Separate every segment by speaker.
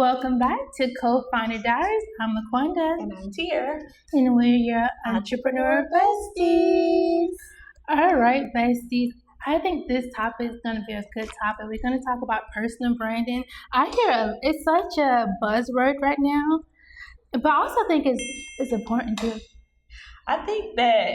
Speaker 1: Welcome back to Co-Founder Diaries. I'm Laquanda.
Speaker 2: And I'm Tiera.
Speaker 1: And we're your entrepreneur besties. All right, besties. I think this topic is going to be a good topic. We're going to talk about personal branding. I hear it's such a buzzword right now, but I also think it's important too.
Speaker 2: I think that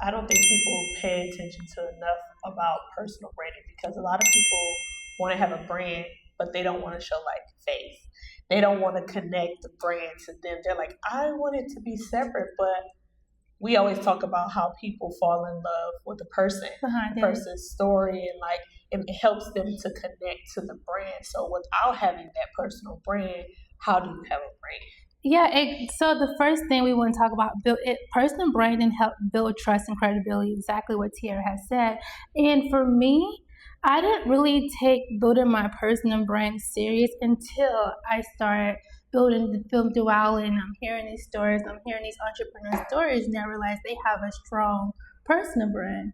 Speaker 2: I don't think people pay attention to enough about personal branding because a lot of people want to have a brand, but they don't want to show like face. They don't want to connect the brand to them. They're like, I want it to be separate, but we always talk about how people fall in love with the person, the person's story, and like it helps them to connect to the brand. So without having that personal brand, how do you have a brand?
Speaker 1: Yeah, so the first thing we want to talk about, personal branding help build trust and credibility, exactly what Tiera has said. And for me, I didn't really take building my personal brand serious until I started building the film duality, and I'm hearing these stories, I'm hearing these entrepreneur stories, and I realized they have a strong personal brand.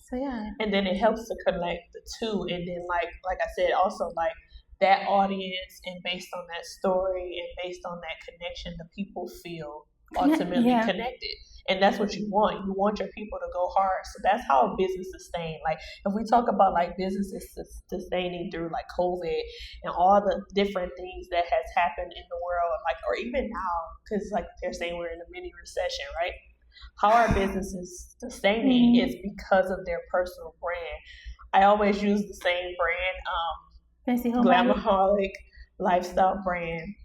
Speaker 1: So yeah.
Speaker 2: And then it helps to connect the two, and then like I said, also like that audience, and based on that story and based on that connection, the people feel ultimately connected. And that's what you want. You want your people to go hard. So that's how a business sustain. Like if we talk about like businesses sustaining through like COVID and all the different things that has happened in the world, like, or even now, because like they're saying we're in a mini recession, right? How our business is sustaining is because of their personal brand. I always use the same brand, Glamaholic lifestyle brand.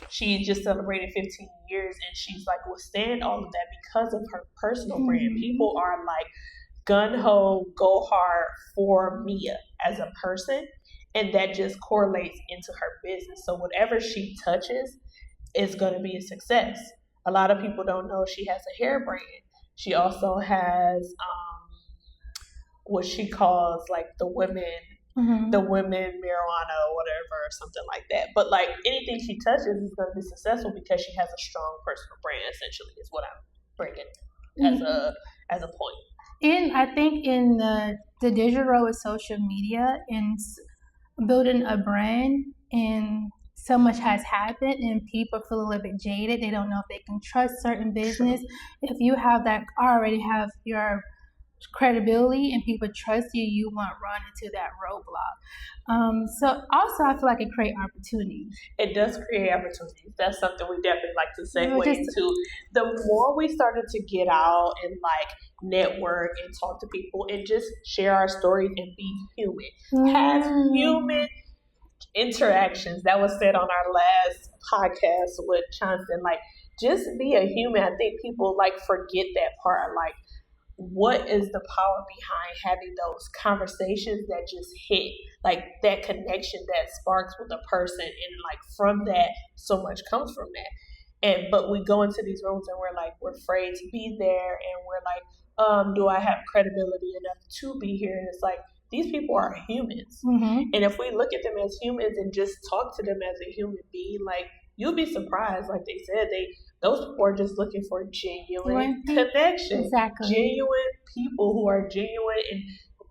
Speaker 2: She just celebrated 15 years, and she's like withstand all of that because of her personal brand. People are like gun-ho, go hard for Mia as a person, and that just correlates into her business. So whatever she touches is going to be a success. A lot of people don't know she has a hair brand. She also has what she calls like the women marijuana or whatever, or something like that. But like anything she touches is going to be successful because she has a strong personal brand. Essentially, is what I'm bringing as a point.
Speaker 1: And I think in the digital role with social media and building a brand, and so much has happened, and people feel a little bit jaded. They don't know if they can trust certain business. If you have that, already have your credibility and people trust you, you won't run into that roadblock. So also I feel like it creates opportunities.
Speaker 2: It does create opportunities. That's something we definitely like to segue into. The more we started to get out and like network and talk to people and just share our stories and be human, have human interactions. That was said on our last podcast with Johnson. Like, just be a human. I think people like forget that part. Like, what is the power behind having those conversations that just hit, like that connection that sparks with a person, and like from that so much comes from that. But we go into these rooms and we're afraid to be there, and we're like, do I have credibility enough to be here? And it's like, these people are humans, and if we look at them as humans and just talk to them as a human being, like, you'll be surprised. Like they said, those people are just looking for genuine connection.
Speaker 1: Exactly.
Speaker 2: Genuine people who are genuine, and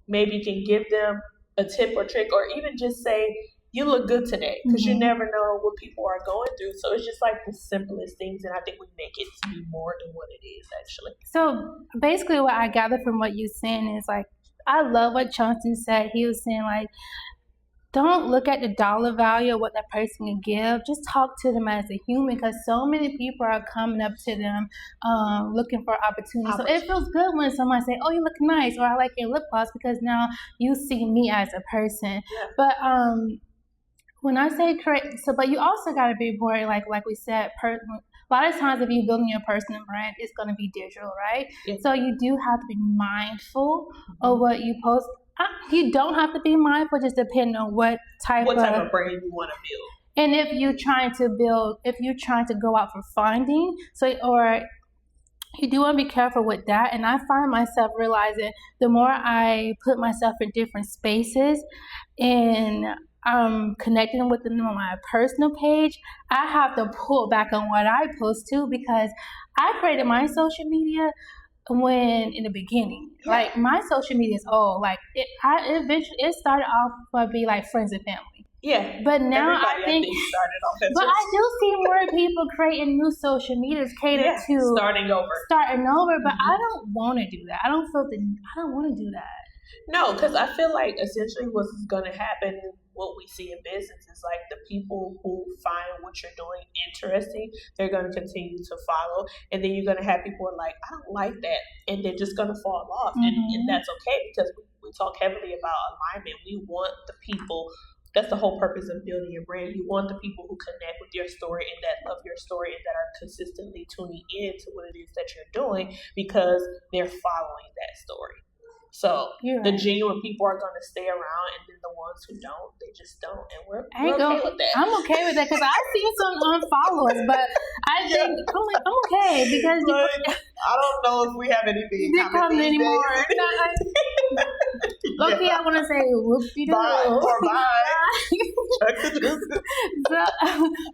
Speaker 2: maybe can give them a tip or trick, or even just say, you look good today, because you never know what people are going through. So it's just like the simplest things, and I think we make it to be more than what it is actually.
Speaker 1: So basically what I gathered from what you're saying is like, I love what Johnson said. He was saying like, don't look at the dollar value of what that person can give. Just talk to them as a human, because so many people are coming up to them looking for opportunities. So it feels good when someone say, oh, you look nice, or I like your lip gloss, because now you see me as a person.
Speaker 2: Yeah.
Speaker 1: But when I say correct, but you also got to be more like we said, a lot of times if you're building your personal brand, it's going to be digital, right? Yeah. So you do have to be mindful of what you post. You don't have to be mindful, just depending on what type of
Speaker 2: brand you want to build.
Speaker 1: And if you're trying to go out for funding, or you do want to be careful with that. And I find myself realizing the more I put myself in different spaces and connecting with them on my personal page, I have to pull back on what I post too, because I created my social media when in the beginning, like my social media is old. Like it started off by be like friends and family.
Speaker 2: Yeah.
Speaker 1: But now
Speaker 2: everybody,
Speaker 1: I think
Speaker 2: started off at
Speaker 1: but I do see more people creating new social medias catered to
Speaker 2: starting over.
Speaker 1: But I don't want to do that. I don't want to do that.
Speaker 2: No, because I feel like essentially what's going to happen, what we see in business is like the people who find what you're doing interesting, they're going to continue to follow. And then you're going to have people who are like, I don't like that. And they're just going to fall off. And that's okay, because we talk heavily about alignment. We want the people. That's the whole purpose of building your brand. You want the people who connect with your story and that love your story and that are consistently tuning in to what it is that you're doing, because they're following that story. So the genuine people are going to stay around, and then the ones who don't, they just don't. And we're okay with that.
Speaker 1: I'm okay with that, because I see some unfollowers, but I think I'm okay, because
Speaker 2: I don't know if we have anything
Speaker 1: coming anymore. Lucky, I want to say whoop-de-doo.
Speaker 2: Bye.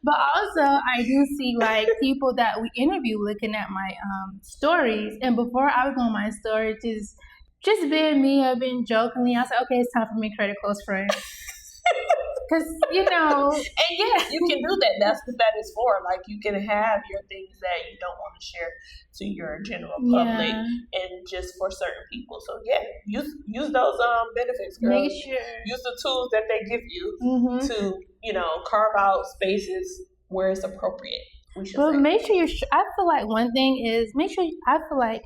Speaker 1: But also, I do see like people that we interview looking at my stories, and before I was on my story, just being me, I've been jokingly, I said, okay, it's time for me to create a close friend. Because,
Speaker 2: And yes, you can do that. That's what that is for. Like, you can have your things that you don't want to share to your general public and just for certain people. So, use those benefits, girl.
Speaker 1: Make sure.
Speaker 2: Use the tools that they give you to, carve out spaces where it's appropriate.
Speaker 1: But make sure I feel like one thing is I feel like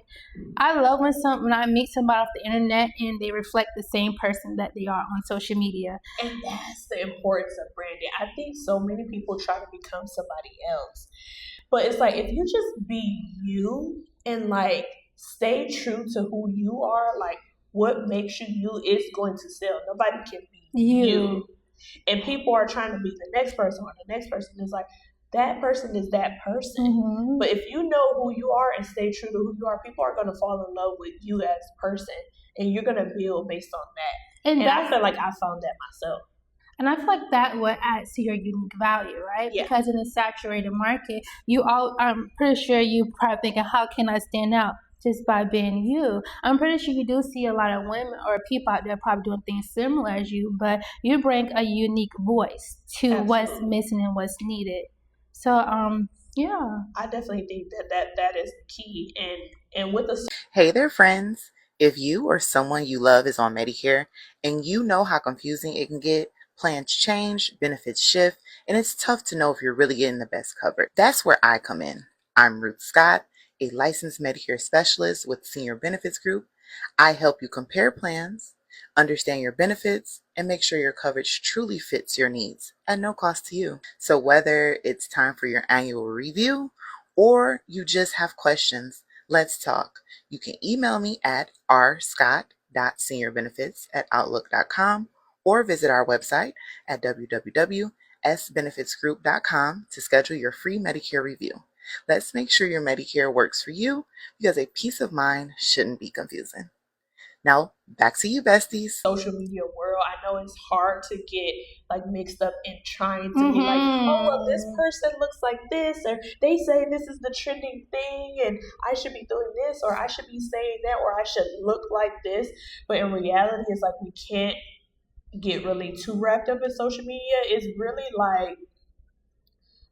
Speaker 1: I love when I meet somebody off the internet and they reflect the same person that they are on social media.
Speaker 2: And that's the importance of branding. I think so many people try to become somebody else. But it's like, if you just be you and like stay true to who you are, like what makes you is going to sell. Nobody can be you. And people are trying to be the next person, or the next person is like, that person is that person. But if you know who you are and stay true to who you are, people are going to fall in love with you as a person, and you're going to build based on that. And I feel like I found that myself.
Speaker 1: And I feel like that what adds to your unique value, right?
Speaker 2: Yeah.
Speaker 1: Because in a saturated market, I'm pretty sure you probably thinking, how can I stand out? Just by being you. I'm pretty sure you do see a lot of women or people out there probably doing things similar as you, but you bring a unique voice to what's missing and what's needed. So,
Speaker 2: I definitely think that is the key. And with the
Speaker 3: Hey there, friends. If you or someone you love is on Medicare and you know how confusing it can get, plans change, benefits shift, and it's tough to know if you're really getting the best coverage, that's where I come in. I'm Ruth Scott, a licensed Medicare specialist with Senior Benefits Group. I help you compare plans, understand your benefits, and make sure your coverage truly fits your needs at no cost to you. So whether it's time for your annual review or you just have questions, let's talk. You can email me at rscott.seniorbenefits@outlook.com or visit our website at www.sbenefitsgroup.com to schedule your free Medicare review. Let's make sure your Medicare works for you, because a peace of mind shouldn't be confusing. Now, back to you, besties.
Speaker 2: Social media world, I know it's hard to get like mixed up in trying to be like, oh, well, this person looks like this, or they say this is the trending thing, and I should be doing this, or I should be saying that, or I should look like this. But in reality, it's like we can't get really too wrapped up in social media. It's really like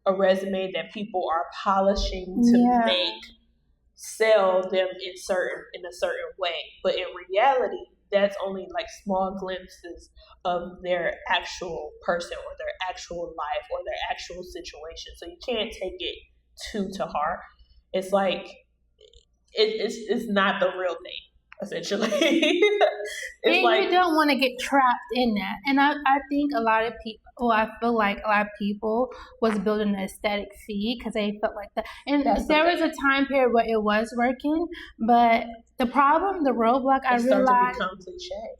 Speaker 2: a resume that people are polishing to make sell them in a certain way. But in reality, that's only like small glimpses of their actual person or their actual life or their actual situation. So you can't take it too to heart. It's like it's not the real thing, essentially.
Speaker 1: And you don't want to get trapped in that. And I think a lot of people, I feel like a lot of people was building an aesthetic feed because they felt like that. And there was a time period where it was working, but the roadblock, I realized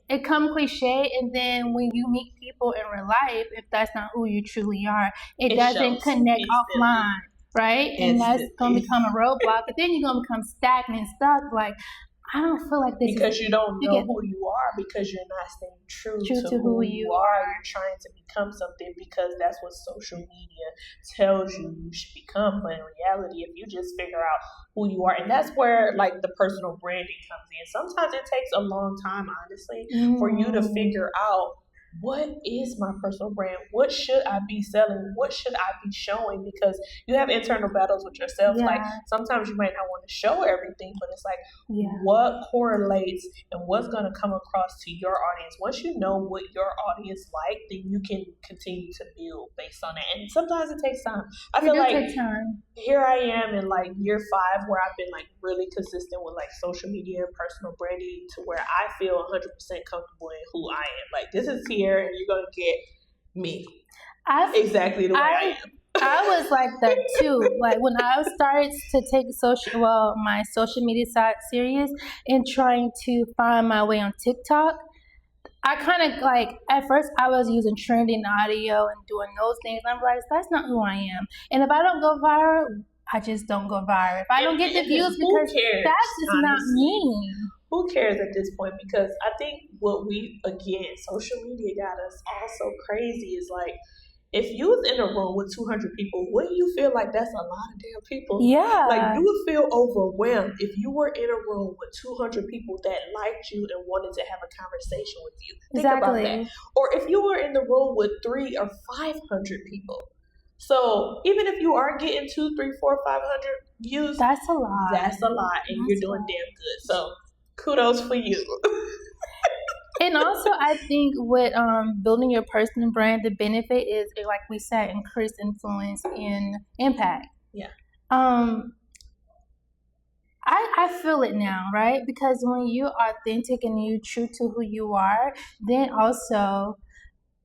Speaker 1: it come cliche. And then when you meet people in real life, if that's not who you truly are, it doesn't connect offline, right? And that's going to become a roadblock. But then you're going to become stagnant and stuck. Like, I don't feel like this
Speaker 2: because you don't know who you are, because you're not staying true to who you are. You're trying to become something because that's what social media tells you should become. But in reality, if you just figure out who you are, and that's where like the personal branding comes in. Sometimes it takes a long time, honestly, for you to figure out what is my personal brand? What should I be selling? What should I be showing? Because you have internal battles with yourself. Like sometimes you might not want to show everything, but it's like what correlates and what's going to come across to your audience. Once you know what your audience like, then you can continue to build based on that. And sometimes it takes time. I feel like here I am in like year 5 where I've been like really consistent with like social media and personal branding to where I feel 100% comfortable in who I am. Like this is here and you're going to get me exactly the way I am.
Speaker 1: I was like that too. Like when I started to take my social media side serious and trying to find my way on TikTok, I kind of like, at first I was using trending audio and doing those things. I'm like, that's not who I am. And if I don't go viral, I just don't go viral. If I don't get the views, because that's just not me.
Speaker 2: Who cares at this point? Because I think social media got us all so crazy is like, if you was in a room with 200 people, wouldn't you feel like that's a lot of damn people?
Speaker 1: Yeah.
Speaker 2: Like you would feel overwhelmed if you were in a room with 200 people that liked you and wanted to have a conversation with you. Think about that. Or if you were in the room with 300 or 500 people. So even if you are getting 200, 300, 400, 500 views,
Speaker 1: that's a lot.
Speaker 2: That's a lot, and you're doing damn good. So kudos for you.
Speaker 1: And also, I think with building your personal brand, the benefit is, like we said, increased influence and impact.
Speaker 2: Yeah.
Speaker 1: I feel it now, right? Because when you're authentic and you're true to who you are, then also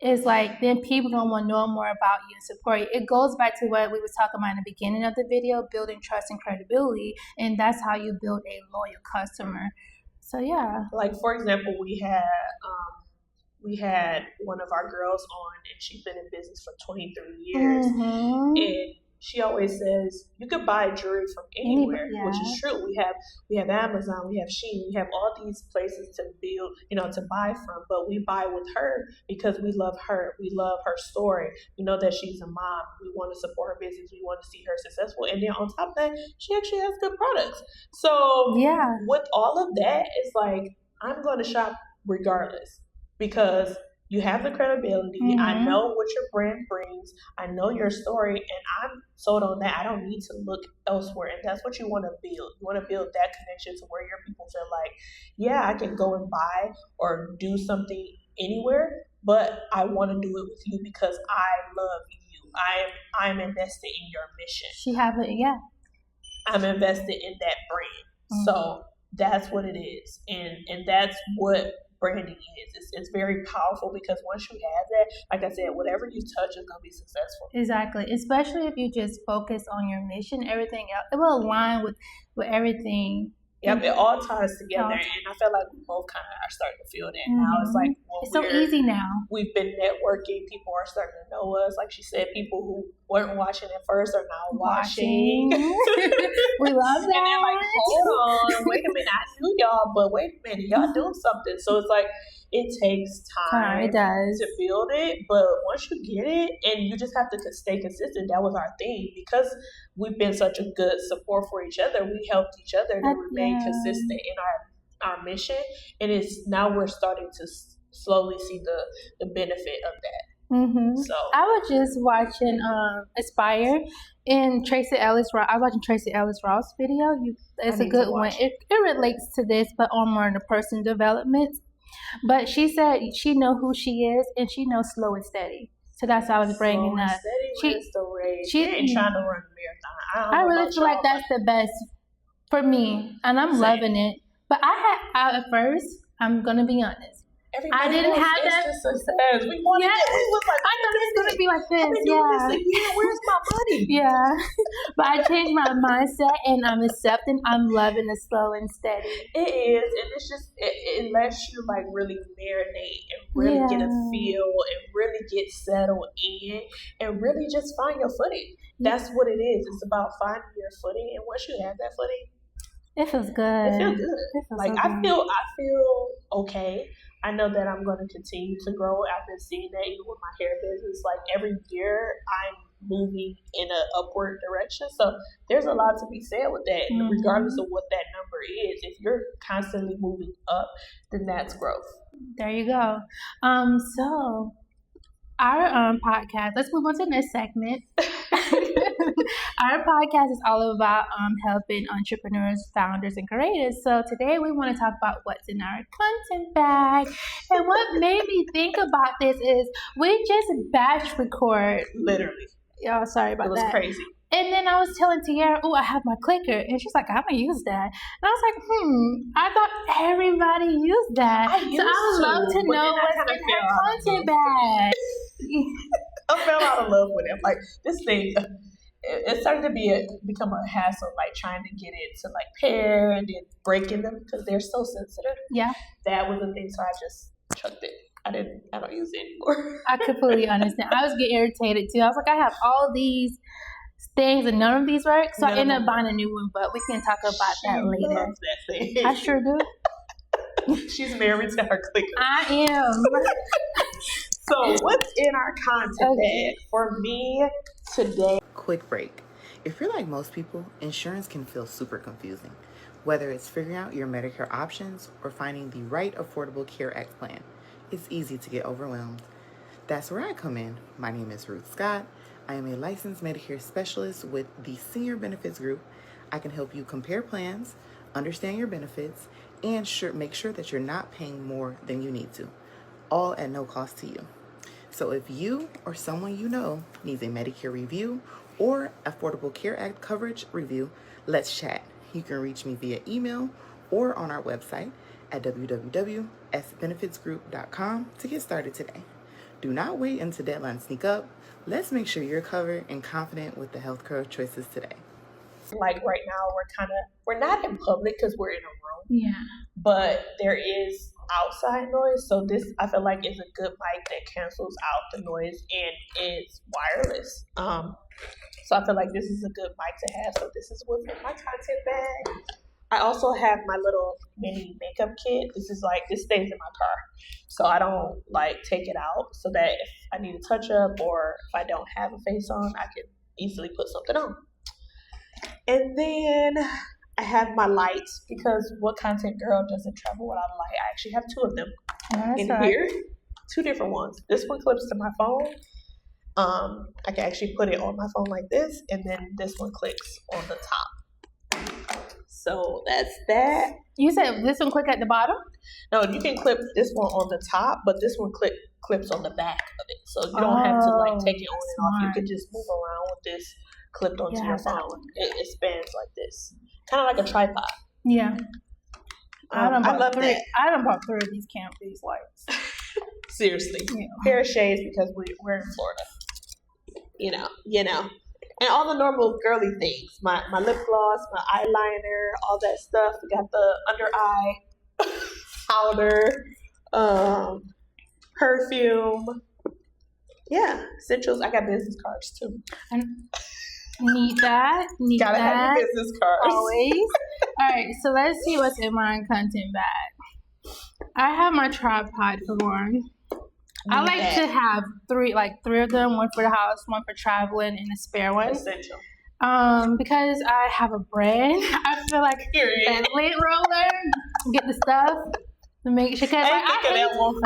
Speaker 1: it's like, then people gonna want to know more about you and support you. It goes back to what we were talking about in the beginning of the video, building trust and credibility, and that's how you build a loyal customer. So yeah.
Speaker 2: Like for example, we had one of our girls on, and she's been in business for 23 years, and she always says you could buy jewelry from anywhere, which is true. We have Amazon, we have Shein, we have all these places to build, to buy from. But we buy with her because we love her. We love her story. We know that she's a mom. We want to support her business. We want to see her successful. And then on top of that, she actually has good products. So with all of that, it's like I'm going to shop regardless because you have the credibility. I know what your brand brings. I know your story, and I'm sold on that. I don't need to look elsewhere, and that's what you want to build. You want to build that connection to where your people feel like, yeah, I can go and buy or do something anywhere, but I want to do it with you because I love you. I'm invested in your mission. I'm invested in that brand. So that's what it is, and that's what branding is. It's very powerful because once you have that, like I said, whatever you touch is going to be successful.
Speaker 1: Exactly. Especially if you just focus on your mission, everything else, it will align with everything.
Speaker 2: Yep, it all ties together, and I feel like we both kind of are starting to feel that now. It's like,
Speaker 1: it's so easy now.
Speaker 2: We've been networking. People are starting to know us. Like she said, people who weren't watching at first are now watching.
Speaker 1: We love that.
Speaker 2: And they're like, hold on, wait a minute, I knew y'all, but wait a minute, y'all doing something. So it's like, it takes time to build it, but once you get it, and you just have to stay consistent. That was our thing, because we've been such a good support for each other. We helped each other to remain consistent in our mission, and it's now we're starting to slowly see the benefit of that. So
Speaker 1: I was just watching Aspire and Tracy Ellis Ross. I was watching Tracy Ellis Ross video. It's a good one. It relates to this, but on more in the personal development. But she said she know who she is, and she knows slow and steady. So that's how I was bringing up.
Speaker 2: She ain't trying to run a marathon.
Speaker 1: I really feel like that's the best for me, and I'm loving it. But at first, I'm gonna be honest, I didn't have that
Speaker 2: success. We wanted it. We was like,
Speaker 1: I thought it was gonna be like this.
Speaker 2: I've been doing this a year. Where's my money?
Speaker 1: But I changed my mindset, and I'm accepting. I'm loving the slow and steady.
Speaker 2: It is, and it's just it lets you like really marinate and really get a feel and really get settled in and really just find your footing. That's what it is. It's about finding your footing, and once you have that footing,
Speaker 1: it feels good.
Speaker 2: It feels good. Like so I feel okay. I know that I'm going to continue to grow. I've been seeing that even with my hair business. Like every year, I'm moving in an upward direction. So there's a lot to be said with that. And regardless of what that number is, if you're constantly moving up, then that's growth.
Speaker 1: There you go. So our podcast, let's move on to the next segment. Our podcast is all about helping entrepreneurs, founders, and creators. So today we want to talk about what's in our content bag. And what made me think about this is we just batch record.
Speaker 2: Literally.
Speaker 1: Y'all, sorry about that.
Speaker 2: It was crazy.
Speaker 1: And then I was telling Tiera, oh, I have my clicker. And she's like, I'm going to use that. And I was like, I thought everybody used that. I would love to know what's in her content bag.
Speaker 2: I fell out of love with it. Like, this thing, it started to become a hassle, like trying to get it to like pair and then breaking them because they're so sensitive.
Speaker 1: Yeah.
Speaker 2: That was the thing, so I just chucked it. I don't use it anymore.
Speaker 1: I completely understand. I was getting irritated too. I was like, I have all these things and none of these work, so I ended up buying a new one, but we can talk about that later.
Speaker 2: Loves that thing.
Speaker 1: I sure do.
Speaker 2: She's married to her clicker.
Speaker 1: I am.
Speaker 2: So what's in our content bag for me today?
Speaker 3: Quick break. If you're like most people, insurance can feel super confusing. Whether it's figuring out your Medicare options or finding the right Affordable Care Act plan, it's easy to get overwhelmed. That's where I come in. My name is Ruth Scott. I am a licensed Medicare specialist with the Senior Benefits Group. I can help you compare plans, understand your benefits, and make sure that you're not paying more than you need to, all at no cost to you. So if you or someone you know needs a Medicare review or Affordable Care Act coverage review, let's chat. You can reach me via email or on our website at www.sbenefitsgroup.com to get started today. Do not wait until deadlines sneak up. Let's make sure you're covered and confident with the healthcare choices today.
Speaker 2: Like right now, we're not in public because we're in a room.
Speaker 1: Yeah.
Speaker 2: But there is outside noise, so this I feel like is a good mic that cancels out the noise and it's wireless. So I feel like this is a good mic to have. So this is what's in my content bag. I also have my little mini makeup kit. This stays in my car, so I don't like take it out. So that if I need a touch up or if I don't have a face on, I can easily put something on. And then I have my lights because what content girl doesn't travel without a light? I actually have two of them here, two different ones. This one clips to my phone. I can actually put it on my phone like this, and then this one clicks on the top. So that's that.
Speaker 1: You said this one click at the bottom?
Speaker 2: No, you can clip this one on the top, but this one clips on the back of it. So you don't have to like take it on and off. You can just move around with this clipped onto your phone. It spans like this. Kind of like a tripod.
Speaker 1: Yeah. I love that. I done bought 3 of these lights.
Speaker 2: Seriously. Yeah. Pair of shades because we're in Florida. You know. And all the normal girly things. My lip gloss, my eyeliner, all that stuff. We got the under eye powder, perfume. Yeah, essentials. I got business cards too.
Speaker 1: Need that.
Speaker 2: Gotta have your business cards.
Speaker 1: Always. All right, so let's see what's in my content bag. I have my tripod for one. I like to have 3 of them, one for the house, one for traveling, and a spare one.
Speaker 2: Essential.
Speaker 1: Because I have a brand, I feel like that lint roller, get the stuff to make sure. Cause I hate to look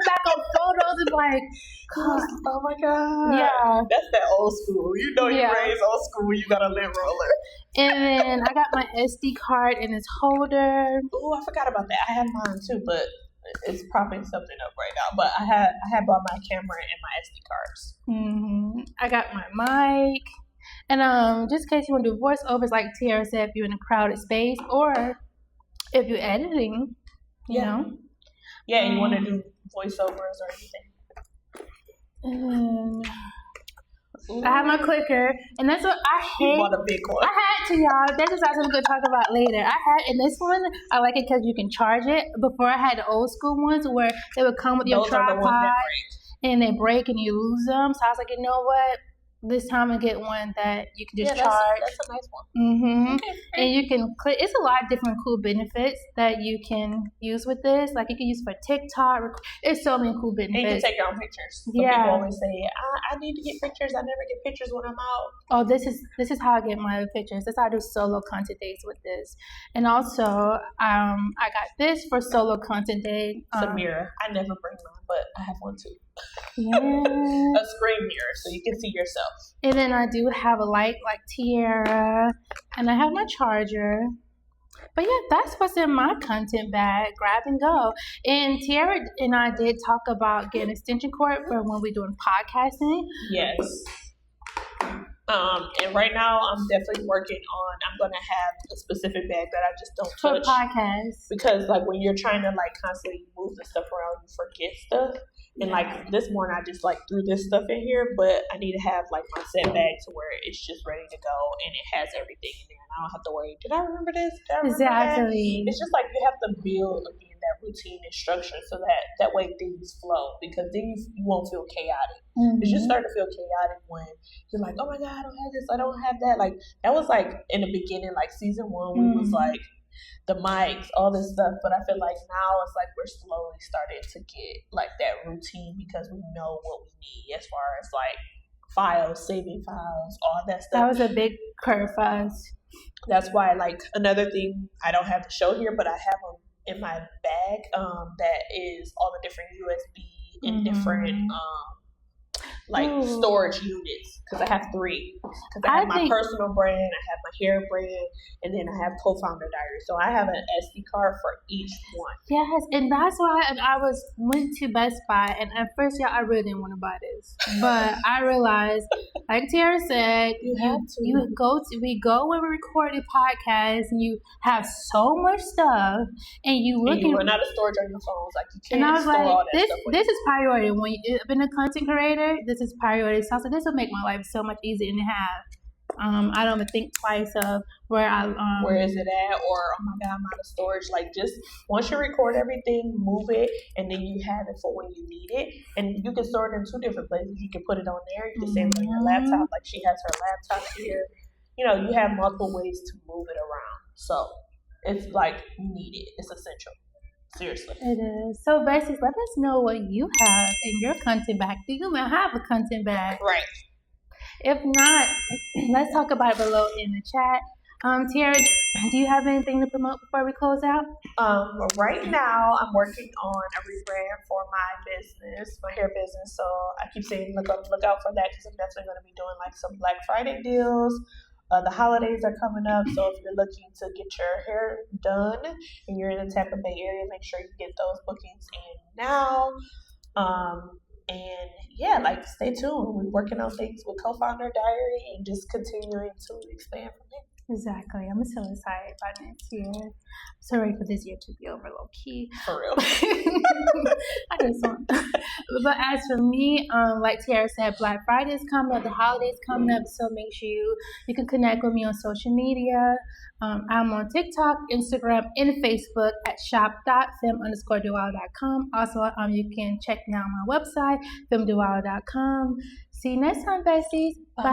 Speaker 1: back on photos and like,
Speaker 2: oh my god,
Speaker 1: yeah,
Speaker 2: that's that old school. You raised old school when you got a lint roller.
Speaker 1: And then I got my SD card in this holder.
Speaker 2: Oh, I forgot about that. I have mine too, but it's propping something up right now. But I had bought my camera and my SD cards.
Speaker 1: Mm-hmm. I got my mic. And just in case you want to do voiceovers, like Tiera said, if you're in a crowded space or if you're editing, you know.
Speaker 2: Yeah, and you want to do voiceovers or anything.
Speaker 1: I have my clicker, and that's what I hate.
Speaker 2: You want a big one.
Speaker 1: I had to, y'all. That's just something we're going to talk about later. And this one, I like it because you can charge it. Before I had the old school ones where they would come with your tripod, and they break and you lose them. So I was like, you know what? this time and get one that you can just charge.
Speaker 2: That's a nice one.
Speaker 1: Okay. And you can click. It's a lot of different cool benefits that you can use with this. Like you can use for TikTok. There's so many cool benefits.
Speaker 2: And you can take your own pictures. So people always say, I need to get pictures. I never get pictures when I'm out.
Speaker 1: Oh, this is how I get my pictures. This is how I do solo content days with this. And also, I got this for solo content day.
Speaker 2: It's a mirror. I never bring mine, but I have one too.
Speaker 1: Yeah.
Speaker 2: A screen mirror so you can see yourself.
Speaker 1: And then I do have a light like Tiera, and I have my charger. But yeah, that's what's in my content bag. Grab and go. And Tiera and I did talk about getting extension cord for when we're doing podcasting.
Speaker 2: Yes. And right now I'm definitely working on, I'm going to have a specific bag that I just don't touch.
Speaker 1: For podcasts.
Speaker 2: Because like when you're trying to like constantly move the stuff around, you forget stuff. And like this morning I just like threw this stuff in here, but I need to have like my set bag to where it's just ready to go and it has everything in there. And I don't have to worry, did I remember this? Did I remember
Speaker 1: Exactly.
Speaker 2: that? It's just like you have to build again that routine and structure so that way things flow, because then you won't feel chaotic.
Speaker 1: Mm-hmm.
Speaker 2: Because you start to feel chaotic when you're like, oh my God, I don't have this, I don't have that. Like that was like in the beginning, like season 1, we was like the mics, all this stuff. But I feel like now it's like we're slowly starting to get like that routine because we know what we need as far as like files, saving files, all that stuff.
Speaker 1: That was a big curve for us.
Speaker 2: That's why, like, another thing I don't have to show here, but I have them in my bag that is all the different USB and different storage units, because I have 3. Because I have my personal brand, I have my hair brand, and then I have Co-Founder Diaries. So I have an SD card for each one.
Speaker 1: Yes, and that's why I went to Best Buy, and at first, I really didn't want to buy this, but I realized, like Tiera said, we go when we record a podcast, and you have so much stuff, and you
Speaker 2: run out of storage on your phones, like you can't.
Speaker 1: And I was
Speaker 2: store
Speaker 1: like,
Speaker 2: all that
Speaker 1: this is priority. When you've been a content creator, this is priority. So this will make my life so much easier to have. I don't even think twice of where
Speaker 2: is it at, or oh my God, I'm out of storage. Like, just once you record everything, move it, and then you have it for when you need it. And you can store it in 2 different places. You can put it on there. You can save it on your laptop. Like she has her laptop here. You know, you have multiple ways to move it around. So it's like you need it. It's essential. Seriously.
Speaker 1: It is. So basically, let us know what you have in your content bag. Do you even have a content bag?
Speaker 2: Right.
Speaker 1: If not, let's talk about it below in the chat. Tiera, do you have anything to promote before we close out?
Speaker 2: Right now, I'm working on a rebrand for my business, my hair business. So I keep saying look out for that, because I'm definitely going to be doing like some Black Friday deals. The holidays are coming up, so if you're looking to get your hair done and you're in the Tampa Bay area, make sure you get those bookings in now. And yeah, like stay tuned. We're working on things with Co-Founder Diary and just continuing to expand from there.
Speaker 1: Exactly. I'm so excited about next year. I'm so ready for this year to be over, low key.
Speaker 2: For real.
Speaker 1: I just want. But as for me, like Tiera said, Black Friday is coming up, the holidays coming up, so make sure you can connect with me on social media. I'm on TikTok, Instagram, and Facebook at shop.fem_dual.com. Also, you can check me out on my website, femdual.com. See you next time, besties. Bye.